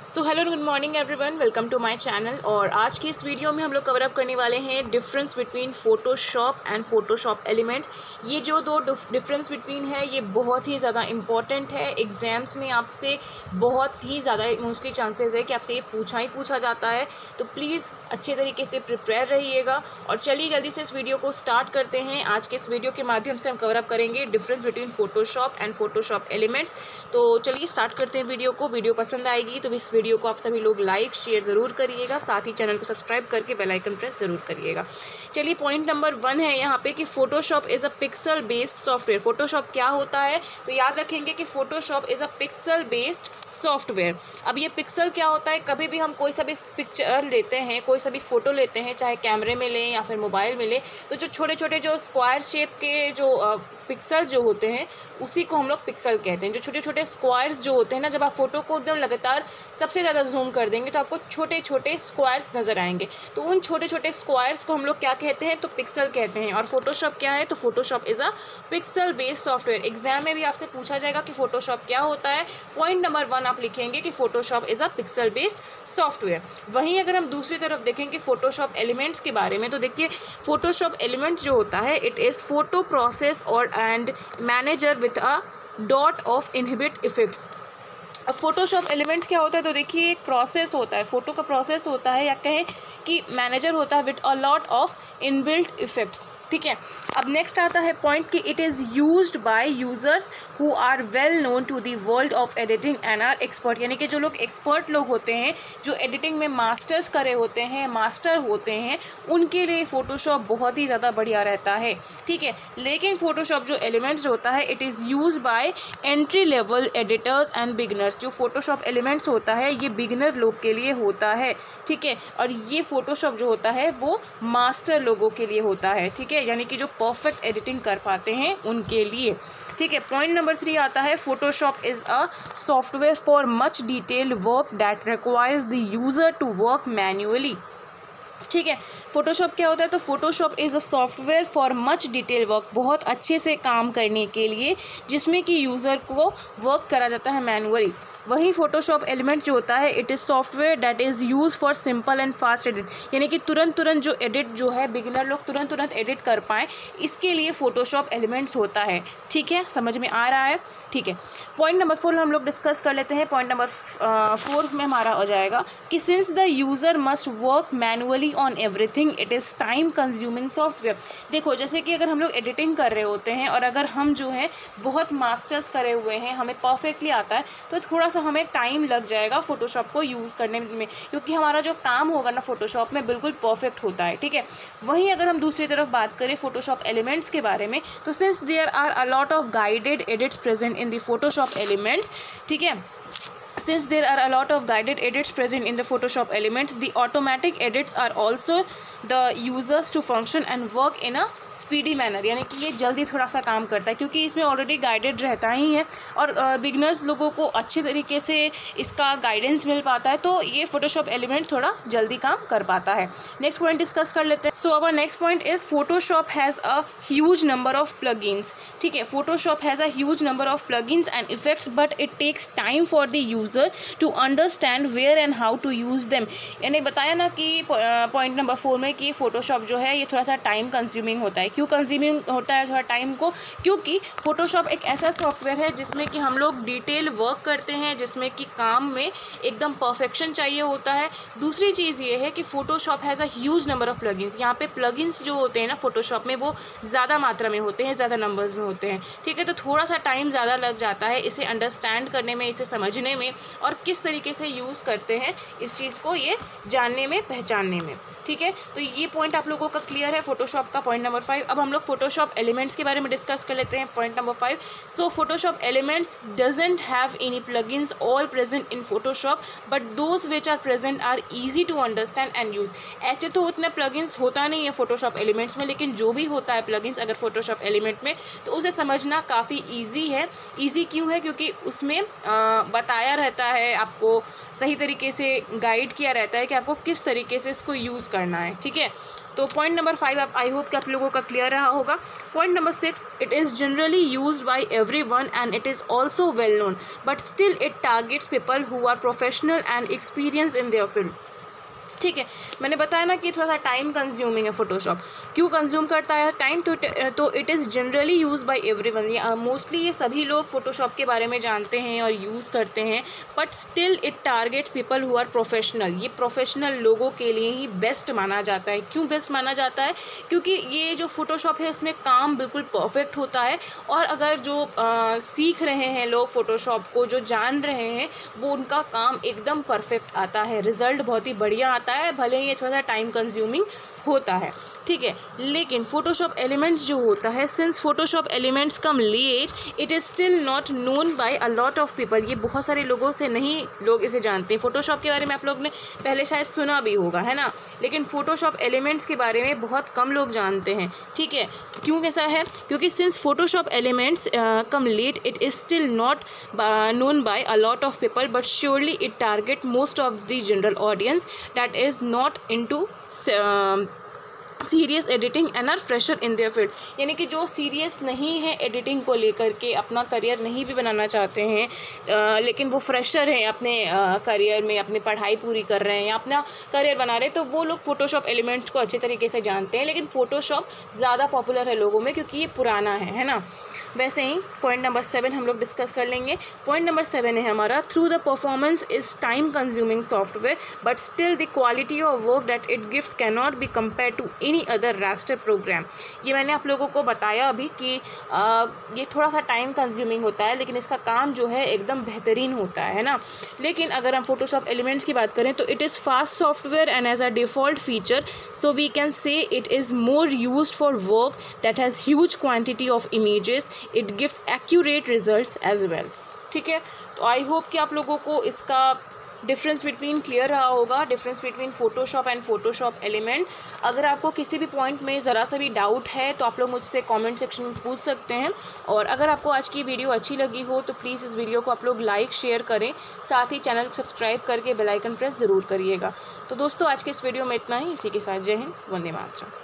So hello good morning everyone, welcome to my channel. और आज की इस वीडियो में हम लोग कवर अप करने वाले हैं difference between Photoshop and Photoshop elements. ये जो दो डिफरेंस बिटवीन है ये बहुत ही ज़्यादा इंपॉर्टेंट है। एग्ज़ाम्स में आपसे बहुत ही ज़्यादा मोस्टली चांसेस है कि आपसे ये पूछा जाता है, तो प्लीज़ अच्छे तरीके से प्रिपेयर रहिएगा। और चलिए जल्दी से इस वीडियो को स्टार्ट करते हैं। आज के इस वीडियो के माध्यम से हम कवर अप करेंगे difference between Photoshop and Photoshop elements. तो चलिए स्टार्ट करते हैं वीडियो को। वीडियो पसंद आएगी तो इस वीडियो को आप सभी लोग लाइक शेयर ज़रूर करिएगा, साथ ही चैनल को सब्सक्राइब करके बेल आइकन प्रेस ज़रूर करिएगा। चलिए पॉइंट नंबर 1 है यहाँ पे कि Photoshop is a pixel based software. Photoshop क्या होता है, तो याद रखेंगे कि Photoshop is a pixel based software. अब ये पिक्सल क्या होता है, कभी भी हम कोई सा भी पिक्चर लेते हैं, कोई सा भी फ़ोटो लेते हैं, चाहे कैमरे में लें या फिर मोबाइल में लें, तो जो छोटे छोटे जो स्क्वायर शेप के जो पिक्सल जो होते हैं उसी को हम लोग पिक्सल कहते हैं। जो छोटे छोटे स्क्वायर्स जो होते हैं ना, जब आप फ़ोटो को एकदम लगातार सबसे ज़्यादा जूम कर देंगे तो आपको छोटे छोटे स्क्वायर्स नज़र आएंगे, तो उन छोटे छोटे स्क्वायर्स को हम लोग क्या कहते हैं, तो पिक्सल कहते हैं। और फोटोशॉप क्या है, तो Photoshop is a pixel based software. Exam में भी आपसे पूछा जाएगा कि फोटोशॉप क्या होता है। पॉइंट नंबर 1 आप लिखेंगे कि Photoshop is a pixel based software. वहीं अगर हम दूसरी तरफ देखेंगे फोटोशॉप एलिमेंट्स के बारे में, तो देखिए फोटोशॉप एलिमेंट जो होता है इट इज़ फोटो प्रोसेस और and manager with a dot of inhibit effects. अब फोटोशॉप एलिमेंट्स क्या होता है, तो देखिए एक प्रोसेस होता है, फोटो का प्रोसेस होता है, या कहें कि मैनेजर होता है with a lot of inbuilt effects. ठीक है। अब नेक्स्ट आता है पॉइंट कि it is used by users who are well known to the world of editing and are expert. यानी कि जो लोग एक्सपर्ट लोग होते हैं, जो एडिटिंग में मास्टर्स करे होते हैं, मास्टर होते हैं, उनके लिए फ़ोटोशॉप बहुत ही ज़्यादा बढ़िया रहता है। ठीक है। लेकिन फ़ोटोशॉप जो एलिमेंट्स होता है it is use by entry level editors and beginners. जो फ़ोटोशॉप एलिमेंट्स होता है ये बिगनर लोग के लिए होता है। ठीक है। और ये फ़ोटोशॉप जो होता है वो मास्टर लोगों के लिए होता है। ठीक है, यानी कि जो परफेक्ट एडिटिंग कर पाते हैं उनके लिए। ठीक है। पॉइंट नंबर 3 आता है Photoshop is a software for much detailed work that requires the user to work manually. ठीक है। फोटोशॉप क्या होता है, तो Photoshop is a software for much detail work, बहुत अच्छे से काम करने के लिए जिसमें कि यूज़र को वर्क करा जाता है मैनुअली। वही फोटोशॉप एलिमेंट जो होता है it is software that is use for simple and fast edit. यानी कि तुरंत जो एडिट जो है, बिगिनर लोग तुरंत एडिट कर पाएँ, इसके लिए फोटोशॉप एलिमेंट्स होता है। ठीक है, समझ में आ रहा है। ठीक है। पॉइंट नंबर 4 हम लोग डिस्कस कर लेते हैं। पॉइंट नंबर 4 में हमारा हो जाएगा कि since the user must work manually on everything it is time consuming software. देखो जैसे कि अगर हम लोग एडिटिंग कर रहे होते हैं और अगर हम जो है बहुत मास्टर्स करे हुए हैं, हमें परफेक्टली आता है, तो थोड़ा सा हमें टाइम लग जाएगा फोटोशॉप को यूज़ करने में, क्योंकि हमारा जो काम होगा ना फोटोशॉप में बिल्कुल परफेक्ट होता है। ठीक है। वहीं अगर हम दूसरी तरफ बात करें फोटोशॉप एलिमेंट्स के बारे में, तो since there are a lot of guided edits present in the Photoshop elements, ठीक है, since there are a lot of guided edits present in the Photoshop elements, the automatic edits are also the users to function and work in a speedy manner। यानी कि ये जल्दी थोड़ा सा काम करता है क्योंकि इसमें ऑलरेडी गाइडेड रहता ही है और बिगनर्स लोगों को अच्छे तरीके से इसका गाइडेंस मिल पाता है, तो ये फोटोशॉप एलिमेंट थोड़ा जल्दी काम कर पाता है। नेक्स्ट पॉइंट डिस्कस कर लेते हैं। So our next point is Photoshop has a huge number of plugins. ठीक है। Photoshop has a huge number of plugins and effects but it takes time for the user to understand where and how to use them. यानी बताया ना कि point number 4 में कि Photoshop जो है ये थोड़ा सा टाइम कंज्यूमिंग होता है। क्यों कंज्यूमिंग होता है थोड़ा टाइम को, क्योंकि फ़ोटोशॉप एक ऐसा सॉफ्टवेयर है जिसमें कि हम लोग डिटेल वर्क करते हैं, जिसमें कि काम में एकदम परफेक्शन चाहिए होता है। दूसरी चीज़ ये है कि Photoshop has a huge number of plugins. यहाँ पे प्लगइन्स जो होते हैं ना फ़ोटोशॉप में वो ज़्यादा मात्रा में होते हैं, ज़्यादा नंबर्स में होते हैं। ठीक है। तो थोड़ा सा टाइम ज़्यादा लग जाता है इसे अंडरस्टैंड करने में, इसे समझने में और किस तरीके से यूज़ करते हैं इस चीज़ को ये जानने में, पहचानने में। ठीक है। तो ये पॉइंट आप लोगों का क्लियर है फोटोशॉप का। पॉइंट नंबर 5 अब हम लोग फोटोशॉप एलिमेंट्स के बारे में डिस्कस कर लेते हैं। Point number 5, so Photoshop Elements doesn't have any plugins all present in Photoshop but those which are present are easy to understand and use. ऐसे तो उतने प्लगइन्स होता नहीं है फोटोशॉप एलिमेंट्स में, लेकिन जो भी होता है प्लगइन्स अगर फोटोशॉप एलिमेंट में, तो उसे समझना काफ़ी ईजी है। ईजी क्यों है, क्योंकि उसमें बताया रहता है, आपको सही तरीके से गाइड किया रहता है कि आपको किस तरीके से इसको यूज़ करना है। ठीक है। तो पॉइंट नंबर 5 आप आई होप कि आप लोगों का क्लियर रहा होगा। Point number 6, it is generally used by everyone and it is also well known but still it targets people who are professional and experience in their field. ठीक है, मैंने बताया ना कि थोड़ा सा टाइम कंज्यूमिंग है फोटोशॉप। क्यों कंज्यूम करता है टाइम? तो it is generally use by everyone, mostly ये सभी लोग फोटोशॉप के बारे में जानते हैं और यूज़ करते हैं, but still it targets people who are professional. ये प्रोफेशनल लोगों के लिए ही बेस्ट माना जाता है। क्यों बेस्ट माना जाता है? क्योंकि ये जो फोटोशॉप है इसमें काम बिल्कुल परफेक्ट होता है, और अगर जो सीख रहे हैं लोग फोटोशॉप को, जो जान रहे हैं, वो उनका काम एकदम परफेक्ट आता है, रिज़ल्ट बहुत ही बढ़िया आता है, भले ही ये थोड़ा सा टाइम कंज्यूमिंग होता है। ठीक है, लेकिन फोटोशॉप एलिमेंट्स जो होता है, since Photoshop Elements come late, it is still not known by a lot of people. ये बहुत सारे लोगों से नहीं लोग इसे जानते हैं। फोटोशॉप के बारे में आप लोग ने पहले शायद सुना भी होगा, है ना, लेकिन फोटोशॉप एलिमेंट्स के बारे में बहुत कम लोग जानते हैं। ठीक है, क्यों कैसा है? क्योंकि since Photoshop Elements come late, it is still not known by a lot of people, but surely it target most of the general audience that is not into serious editing and are fresher in their field. यानी कि जो serious नहीं है editing को लेकर के, अपना career नहीं भी बनाना चाहते हैं, लेकिन वो फ्रेशर हैं अपने करियर में, अपनी पढ़ाई पूरी कर रहे हैं या अपना करियर बना रहे हैं, तो वो लोग फोटोशॉप एलिमेंट्स को अच्छे तरीके से जानते हैं। लेकिन फोटोशॉप ज़्यादा पॉपुलर है लोगों में क्योंकि ये पुराना है ना। वैसे ही पॉइंट नंबर 7 हम लोग डिस्कस कर लेंगे। पॉइंट नंबर 7 है हमारा, through the performance is time consuming software but still the quality of work that it gives can not be compare to any other raster program. ये मैंने आप लोगों को बताया अभी कि ये थोड़ा सा टाइम कंज्यूमिंग होता है, लेकिन इसका काम जो है एकदम बेहतरीन होता है ना। लेकिन अगर हम फोटोशॉप एलिमेंट्स की बात करें तो it is fast software and as a default feature, so we can say it is more used for work that has huge quantity of images. It gives accurate results as well. ठीक है, तो I hope कि आप लोगों को इसका difference between clear रहा होगा, difference between Photoshop and Photoshop element. अगर आपको किसी भी पॉइंट में ज़रा सा भी डाउट है तो आप लोग मुझसे कमेंट सेक्शन में पूछ सकते हैं। और अगर आपको आज की वीडियो अच्छी लगी हो तो प्लीज़ इस वीडियो को आप लोग लाइक शेयर करें, साथ ही चैनल को सब्सक्राइब करके बेल आइकन प्रेस ज़रूर करिएगा। तो दोस्तों आज के इस वीडियो में इतना ही। इसी के साथ जय हिंद, वंदे मातरम।